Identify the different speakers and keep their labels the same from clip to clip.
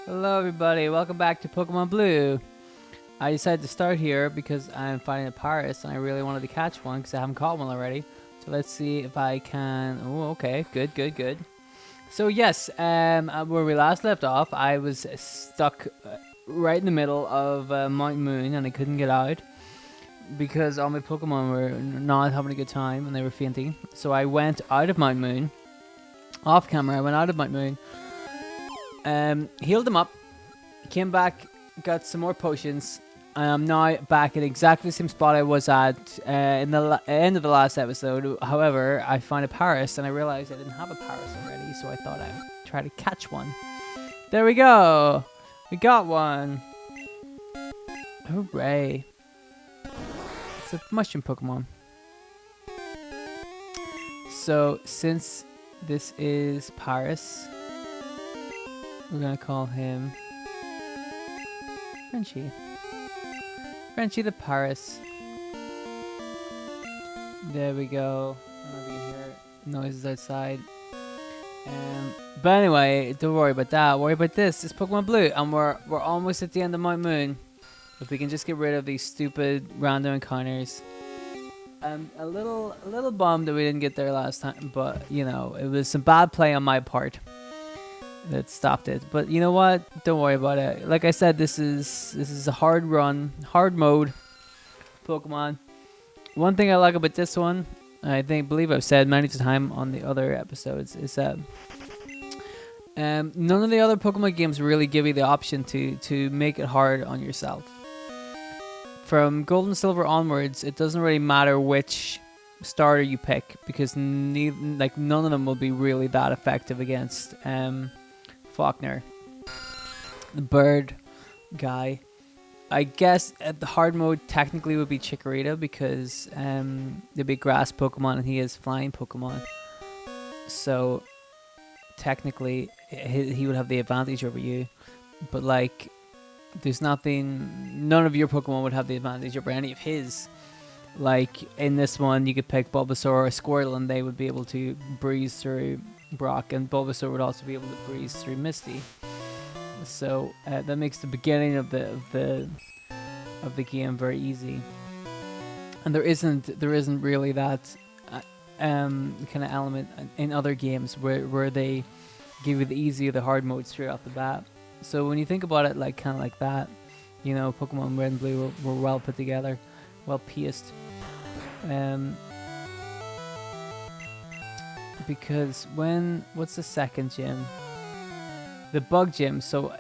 Speaker 1: Hello everybody, welcome back to Pokemon Blue. I decided to start here because I'm fighting a Paris and I really wanted to catch one because I haven't caught one already. So let's see if I can... Oh, okay, good. So yes, where we last left off, I was stuck right in the middle of Mount Moon and I couldn't get out because all my Pokemon were not having a good time and they were fainting. So I went out of Mount Moon, off camera, I went out of Mount Moon. Healed them up, came back, got some more potions, and I'm now back at exactly the same spot I was at in the end of the last episode. However, I found a Paris, and I realized I didn't have a Paris already, so I thought I'd try to catch one. There we go! We got one! Hooray! It's a mushroom Pokemon. So, since this is Paris, we're gonna call him Frenchie. Frenchie the Paris. There we go. I'm not gonna hear noises outside. But anyway, don't worry about that. Worry about this. It's Pokemon Blue, and we're almost at the end of Mount Moon. If we can just get rid of these stupid random encounters. A little bummed that we didn't get there last time, but you know, it was some bad play on my part that stopped it. But you know what? Don't worry about it. Like I said, this is a hard run, hard mode Pokemon. One thing I like about this one, believe I've said many times on the other episodes, is that none of the other Pokemon games really give you the option to make it hard on yourself. From Gold and Silver onwards, it doesn't really matter which starter you pick because none of them will be really that effective against Faulkner, the bird guy. I guess the hard mode technically would be Chikorita because there'd be grass Pokemon and he is flying Pokemon. So technically he would have the advantage over you. But like, there's none of your Pokemon would have the advantage over any of his. Like in this one, you could pick Bulbasaur or Squirtle and they would be able to breeze through Brock, and Bulbasaur would also be able to breeze through Misty. So that makes the beginning of the game very easy. And there isn't really that kind of element in other games where they give you the easy or the hard mode straight off the bat. So when you think about it, like kind of like that, you know, Pokemon Red and Blue were well put together, well pieced. Because what's the second gym? The bug gym. So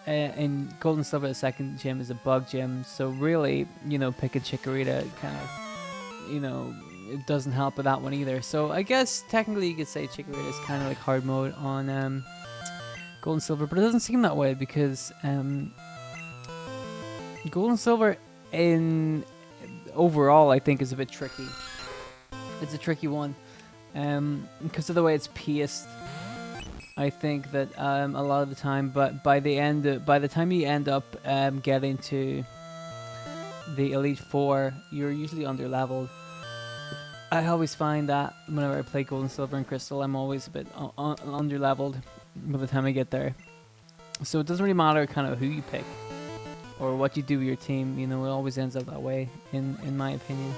Speaker 1: in Gold and Silver, the second gym is a bug gym. So really, you know, picking Chikorita kind of, you know, it doesn't help with that one either. So I guess technically you could say Chikorita is kind of like hard mode on Gold and Silver, but it doesn't seem that way because Gold and Silver in overall I think is a bit tricky. It's a tricky one. Because of the way it's pieced, I think that a lot of the time, but by the time you end up getting to the Elite Four, you're usually under-leveled. I always find that whenever I play Gold and Silver and Crystal, I'm always a bit under-leveled by the time I get there. So it doesn't really matter kind of who you pick or what you do with your team. You know, it always ends up that way, in my opinion.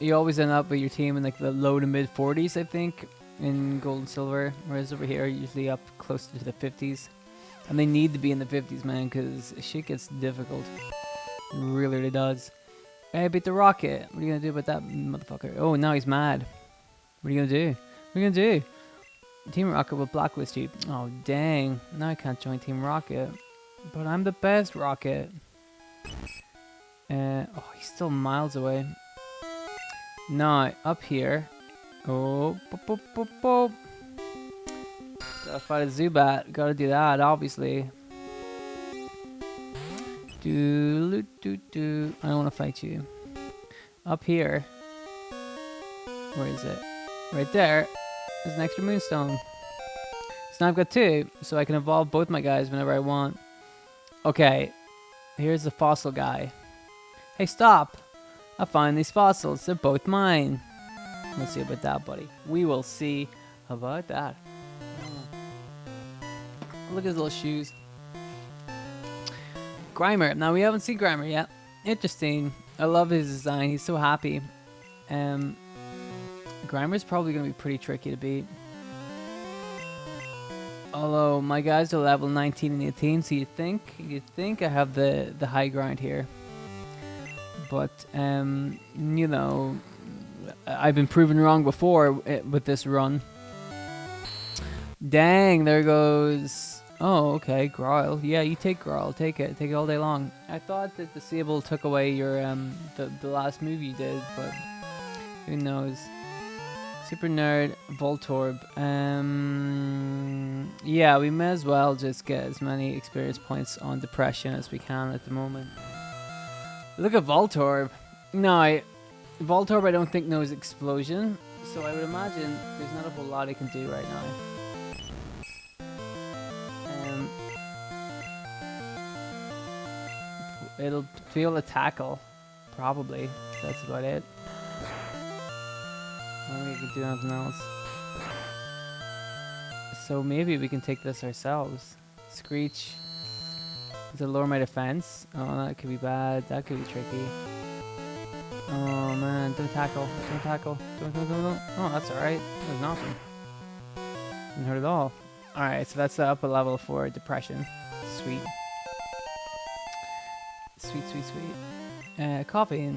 Speaker 1: You always end up with your team in like the low to mid 40s, I think, in Gold and Silver, whereas over here usually up close to the 50s, and they need to be in the 50s, man, because shit gets difficult. It really does. Hey, I beat the Rocket. What are you gonna do about that motherfucker? Oh, now he's mad. What are you gonna do? What are you gonna do? Team Rocket will blacklist you. Oh dang! Now I can't join Team Rocket, but I'm the best Rocket. Oh, he's still miles away. Now, up here. Oh, boop, boop, boop, boop. Gotta fight a Zubat. Gotta do that, obviously. I don't want to fight you. Up here. Where is it? Right there. There's an extra Moonstone. So now I've got two, so I can evolve both my guys whenever I want. Okay. Here's the fossil guy. Hey, stop! I found these fossils. They're both mine. We'll see about that, buddy. We will see about that. Look at his little shoes. Grimer. Now we haven't seen Grimer yet. Interesting. I love his design. He's so happy. Grimer's probably going to be pretty tricky to beat. Although my guys are level 19 and 18, so you'd think I have the high ground here. But you know, I've been proven wrong before with this run. Dang, there goes. Oh, okay, Growl. Yeah, you take Growl. Take it all day long. I thought that Disable took away your the last move you did, but who knows? Super Nerd, Voltorb. Yeah, we may as well just get as many experience points on Depression as we can at the moment. Look at Voltorb. No, Voltorb I don't think knows Explosion, so I would imagine there's not a whole lot it can do right now. It'll be able to tackle, probably. That's about it. I don't think we can do anything else. So maybe we can take this ourselves. Screech. To lower my defense. Oh, that could be bad. That could be tricky. Oh man, don't tackle. Don't tackle. Don't. Oh, that's alright. That was nothing. Didn't hurt at all. Alright, so that's up a level for Depression. Sweet. Sweet. Coffee.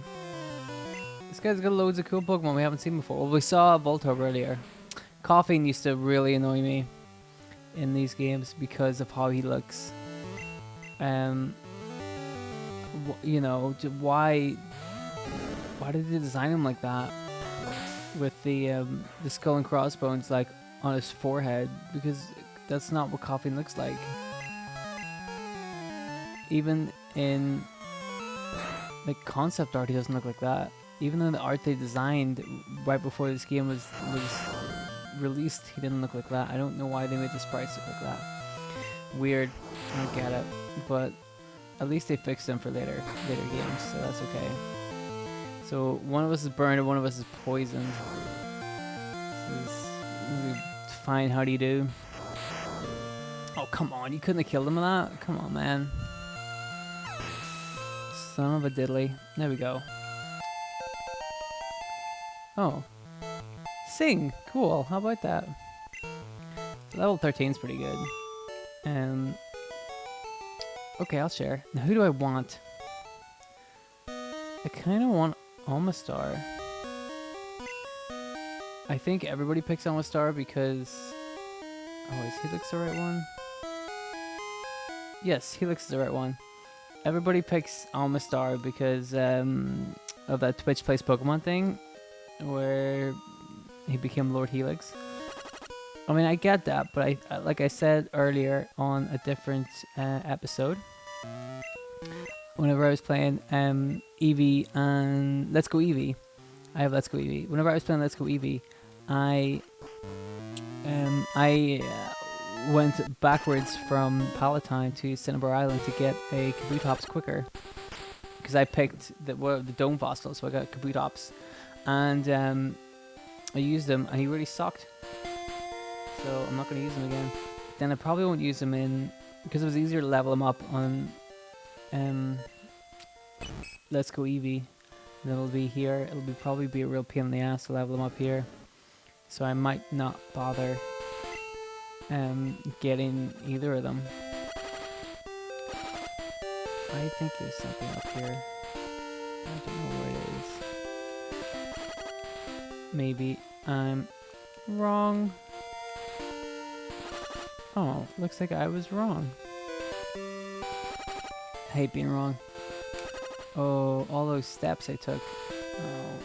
Speaker 1: This guy's got loads of cool Pokemon we haven't seen before. Well, we saw Voltorb earlier. Coughing used to really annoy me in these games because of how he looks. You know, why did they design him like that? With the skull and crossbones like on his forehead, because that's not what Coughing looks like. Even in like concept art, he doesn't look like that. Even in the art they designed right before this game was released, he didn't look like that. I don't know why they made the sprites look like that. Weird. I don't get it. But at least they fixed them for later games, so that's okay. So one of us is burned and one of us is poisoned. This is fine. How do you do? Oh come on! You couldn't have killed him with that. Come on, man. Son of a diddly. There we go. Oh. Sing! Cool, how about that? Level 13 is pretty good. Okay, I'll share. Now who do I want? I kind of want Almastar. I think everybody picks Almastar because... Oh, is Helix the right one? Yes, Helix is the right one. Everybody picks Almastar because of that Twitch Plays Pokemon thing, where he became Lord Helix. I mean, I get that, but I like I said earlier on a different episode, whenever I was playing Eevee and Let's Go Eevee, I have Let's Go Eevee. Whenever I was playing Let's Go Eevee, I went backwards from Palatine to Cinnabar Island to get a Kabutops quicker, because I picked the Dome Fossil, so I got Kabutops, and I used him, and he really sucked. So I'm not going to use him again. Then I probably won't use him in, because it was easier to level him up on Let's Go Eevee than it'll be here. It'll probably be a real pain in the ass to level him up here. So I might not bother getting either of them. I think there's something up here. I don't know where it is. Maybe I'm wrong. Oh, looks like I was wrong. I hate being wrong. Oh, all those steps I took.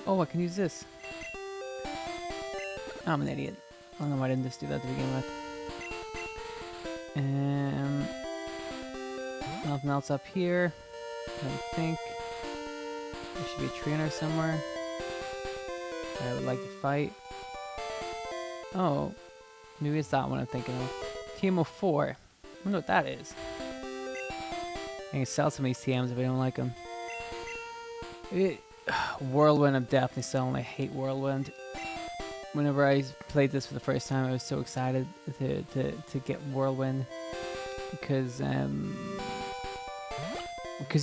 Speaker 1: Oh, I can use this. I'm an idiot. I don't know why I didn't just do that to begin with. Nothing else up here. I don't think. There should be a trainer somewhere I would like to fight. Oh, maybe it's that one I'm thinking of. TM04. I wonder what that is. I can sell some of these TMs if I don't like them. Whirlwind I'm definitely selling. I hate Whirlwind. Whenever I played this for the first time, I was so excited to get Whirlwind. because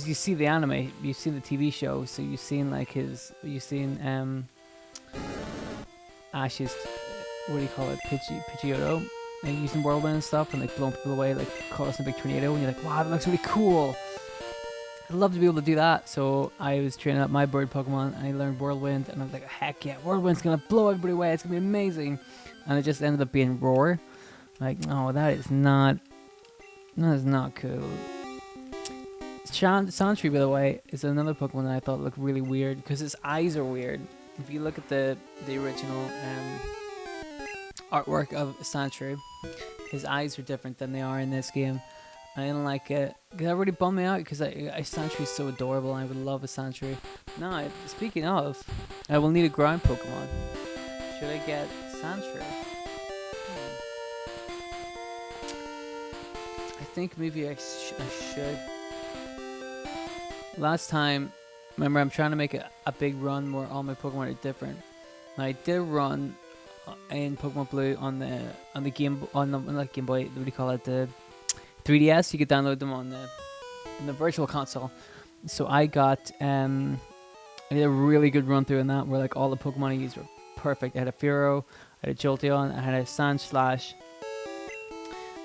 Speaker 1: you see the anime, you've seen the TV show, so you've seen like you've seen Ash's, what do you call it, Pidgeotto, like using whirlwind and stuff, and like blowing people away, like causing a big tornado, and you're like, wow, that looks really cool. I'd love to be able to do that. So I was training up my bird Pokemon, and I learned whirlwind, and I was like, heck yeah, whirlwind's gonna blow everybody away, it's gonna be amazing. And it just ended up being roar. Like, no, that is not cool. Sandtree, by the way, is another Pokemon that I thought looked really weird because his eyes are weird. If you look at the original artwork of Sandtree, his eyes are different than they are in this game. I didn't like it because that really bummed me out because Sandtree is so adorable and I would love a Sandtree. No, speaking of, I will need a ground Pokemon. Should I get Sandtree? I think maybe I should. Last time, remember, I'm trying to make a big run where all my Pokemon are different. And I did a run in Pokemon Blue on the Game not Game Boy. What do you call it? The 3DS. You could download them on the virtual console. So I got I did a really good run through in that where like all the Pokemon I used were perfect. I had a Fearow, I had a Jolteon, I had a Sandslash,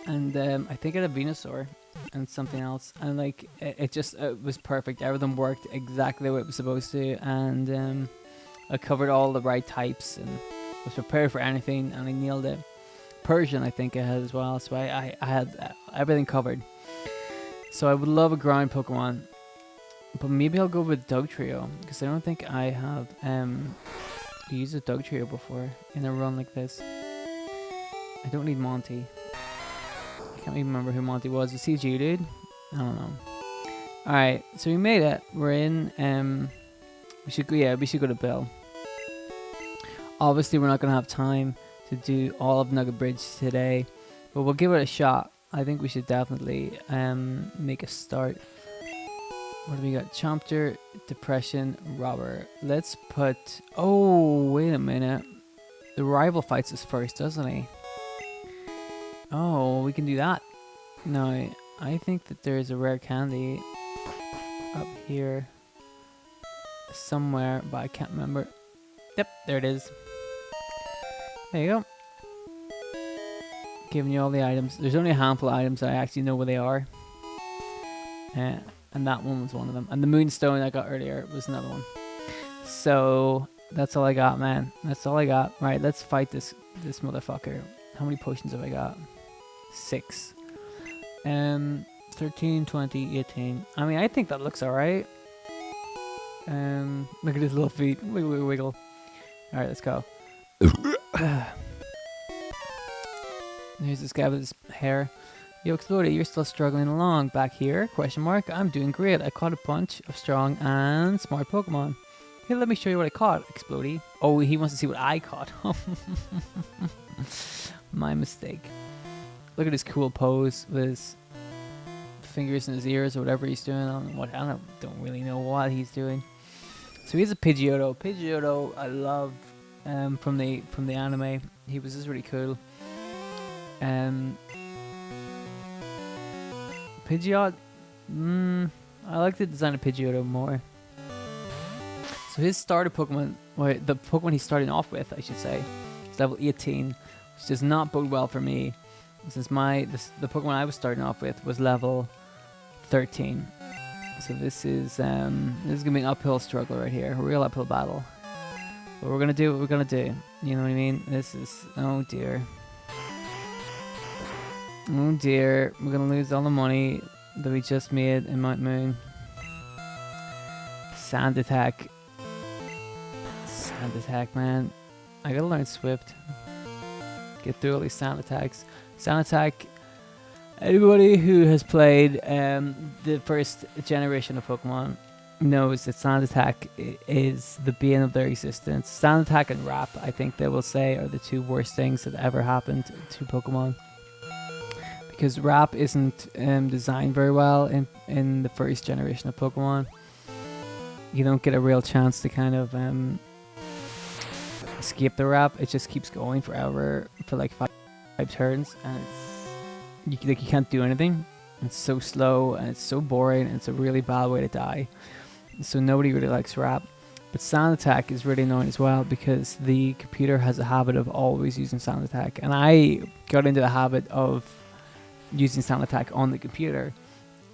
Speaker 1: and I think I had a Venusaur and something else, and like it was perfect. Everything worked exactly the way it was supposed to, and I covered all the right types and was prepared for anything, and I nailed it. Persian, I think I had as well, so I had everything covered. So I would love a ground Pokemon, but maybe I'll go with Dugtrio because I don't think I have used a Dugtrio before in a run like this. I don't need Monty. I can't even remember who Monty was. Was he Geodude? I don't know. Alright, so we made it. We're in, we should go to Bill. Obviously, we're not going to have time to do all of Nugget Bridge today, but we'll give it a shot. I think we should definitely make a start. What do we got? Chompter, Depression, Robber. Let's put... Oh, wait a minute. The rival fights us first, doesn't he? Oh, we can do that. No, I think that there is a rare candy up here somewhere, but I can't remember. Yep, there it is. There you go. Giving you all the items. There's only a handful of items that I actually know where they are. And that one was one of them. And the Moonstone I got earlier was another one. So that's all I got, man. That's all I got. Right, let's fight this motherfucker. How many potions have I got? 6. 13, 20, 18. I mean, I think that looks alright. Look at his little feet. Wiggle, wiggle, wiggle. Alright, let's go. Here's this guy with his hair. Yo, Explody, you're still struggling along back here? Question mark. I'm doing great. I caught a bunch of strong and smart Pokemon. Here, let me show you what I caught, Explody. Oh, he wants to see what I caught. My mistake. Look at his cool pose with his fingers in his ears or whatever he's doing. I don't really know what he's doing. So he's a Pidgeotto. Pidgeotto, I love from the anime. He was just really cool. Pidgeot, I like the design of Pidgeotto more. So his starter Pokemon, or the Pokemon he's starting off with, I should say, is level 18, which does not bode well for me, since the Pokemon I was starting off with was level 13. So this is gonna be an uphill struggle right here, a real uphill battle. But we're gonna do what we're gonna do. You know what I mean? This is, oh dear. Oh dear, we're gonna lose all the money that we just made in Mount Moon. Sand attack. Sand attack, man. I gotta learn Swift. Get through all these sand attacks. Sand attack. Anybody who has played the first generation of Pokemon knows that sand attack is the bane of their existence. Sand attack and Wrap, I think they will say, are the two worst things that ever happened to Pokemon. Because Wrap isn't designed very well in the first generation of Pokemon. You don't get a real chance to kind of escape the Wrap. It just keeps going forever for like five turns, and you can't do anything. It's so slow and it's so boring and it's a really bad way to die. So nobody really likes rap. But sound attack is really annoying as well because the computer has a habit of always using sound attack. And I got into the habit of using sound attack on the computer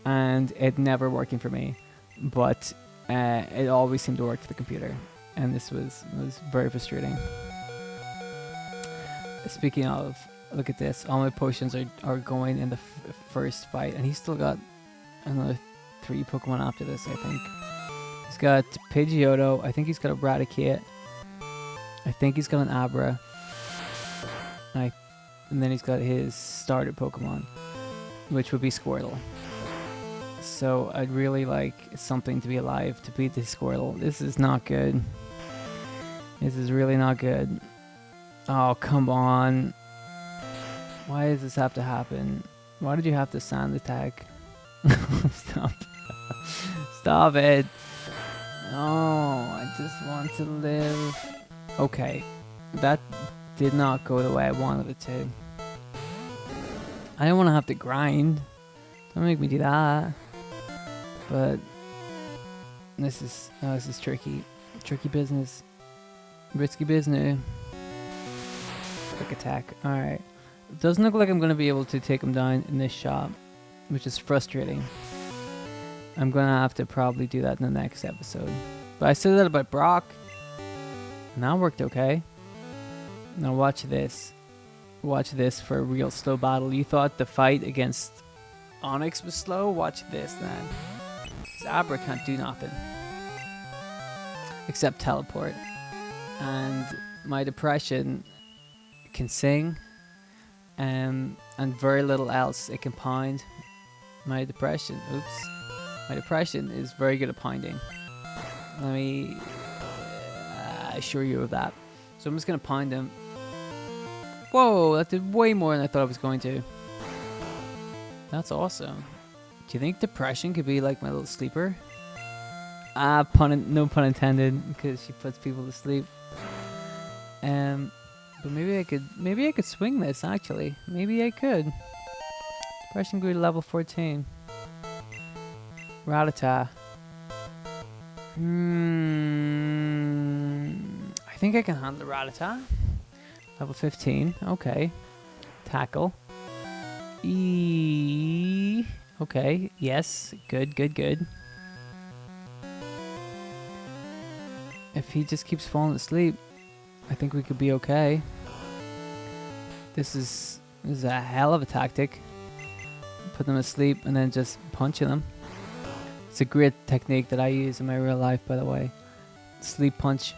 Speaker 1: and it never working for me. But it always seemed to work for the computer. And this was very frustrating. Speaking of, look at this. All my potions are going in the first fight. And he's still got another 3 Pokemon after this, I think. He's got Pidgeotto. I think he's got a Raticate. I think he's got an Abra. And then he's got his starter Pokemon, which would be Squirtle. So I'd really like something to be alive to beat this Squirtle. This is not good. This is really not good. Oh, come on. Why does this have to happen? Why did you have to sand attack? Stop. Stop it. Oh, I just want to live. Okay. That did not go the way I wanted it to. I don't want to have to grind. Don't make me do that. But this is tricky. Tricky business. Risky business. Quick attack. Alright. It doesn't look like I'm going to be able to take him down in this shot, which is frustrating. I'm going to have to probably do that in the next episode. But I said that about Brock. And that worked okay. Now watch this. Watch this for a real slow battle. You thought the fight against Onyx was slow? Watch this then. Abra can't do nothing. Except teleport. And my depression can sing. And very little else it can pound. My depression is very good at pounding. Let me assure you of that. So I'm just going to pound him. Whoa, that did way more than I thought it was going to. That's awesome. Do you think depression could be like my little sleeper? No pun intended, because she puts people to sleep. But maybe I could swing this actually. Maybe I could. Depression could be level 14. Rattata. I think I can handle the Rattata. Level 15. Okay. Tackle. Okay. Yes. Good. If he just keeps falling asleep, I think we could be okay. This is a hell of a tactic. Put them asleep and then just punching them. It's a great technique that I use in my real life, by the way. Sleep punch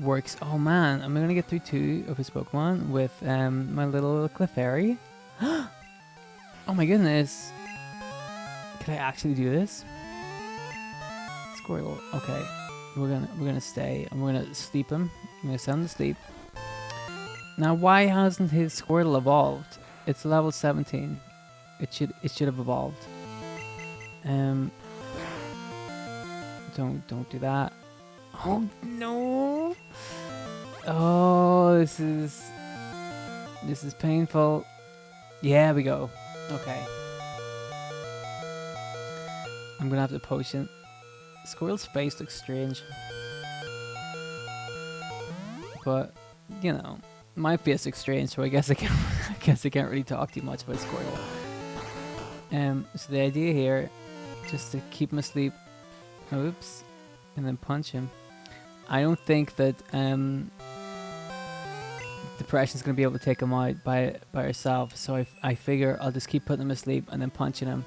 Speaker 1: works. Oh man, am I gonna get through 2 of his Pokemon with my little Clefairy? Oh my goodness. Can I actually do this? Squirtle. Okay. We're gonna stay and we're gonna sleep him. I'm gonna send him to sleep. Now why hasn't his Squirtle evolved? It's level 17. It should have evolved. Don't do that. Oh no. Oh, this is painful. Yeah, we go. Okay. I'm gonna have to potion. Squirrel's face looks strange. But, you know, my face looks strange, so I guess I can't really talk too much about Squirtle. So the idea here, just to keep him asleep. Oops. And then punch him. I don't think that Depression's gonna be able to take him out by herself, so I figure I'll just keep putting him asleep and then punching him.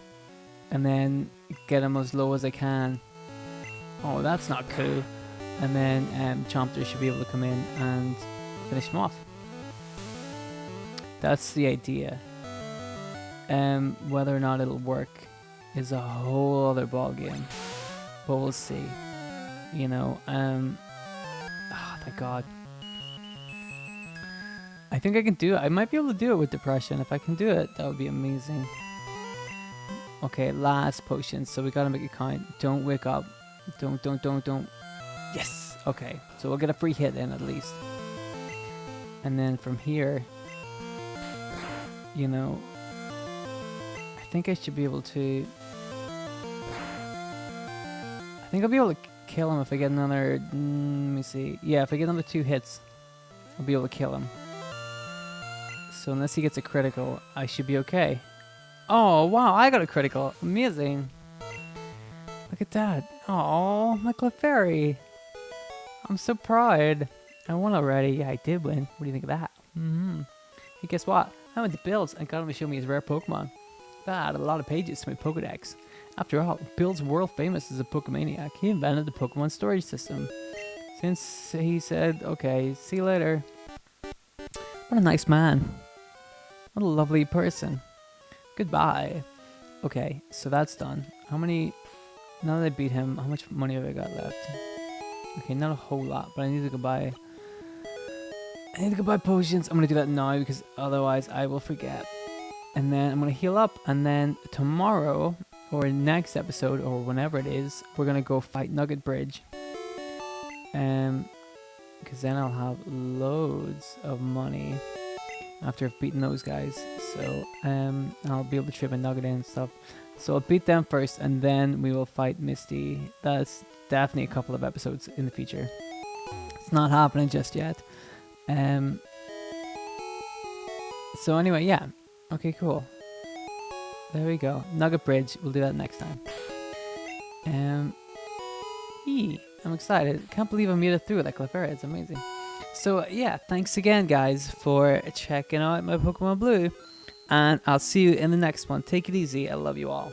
Speaker 1: And then get him as low as I can. Oh, that's not cool. And then Chompter should be able to come in and finish him off. That's the idea. Whether or not it'll work is a whole other ball game. But we'll see. You know, oh, thank God. I think I can do it. I might be able to do it with Depression. If I can do it, that would be amazing. Okay, last potion. So we gotta make it count. Don't wake up. Don't. Yes! Okay, so we'll get a free hit in at least. And then from here, you know, I think I should be able to... I think I'll be able to kill him if I get another... let me see. Yeah, if I get another 2 hits, I'll be able to kill him. So unless he gets a critical, I should be okay. Oh, wow, I got a critical. Amazing. Look at that. Oh, my Clefairy. I'm so proud. I won already. Yeah, I did win. What do you think of that? Hey, guess what? I went to Bill's and got him to show me his rare Pokemon. That added a lot of pages to my Pokedex. After all, Bill's world famous as a Pokemaniac. He invented the Pokemon storage system. Since he said, okay, see you later. What a nice man. What a lovely person. Goodbye. Okay, so that's done. How many... Now that I beat him, how much money have I got left? Okay, not a whole lot, but I need to go buy... I need to go buy potions. I'm going to do that now because otherwise I will forget. And then I'm going to heal up, and then tomorrow, or next episode, or whenever it is, we're going to go fight Nugget Bridge. Because then I'll have loads of money after I've beaten those guys. So I'll be able to trade my Nugget in and stuff. So I'll beat them first, and then we will fight Misty. That's definitely a couple of episodes in the future. It's not happening just yet. So anyway, yeah. Okay, cool. There we go. Nugget Bridge. We'll do that next time. I'm excited. Can't believe I made it through that Clefairy. It's amazing. So yeah, thanks again, guys, for checking out my Pokemon Blue. And I'll see you in the next one. Take it easy. I love you all.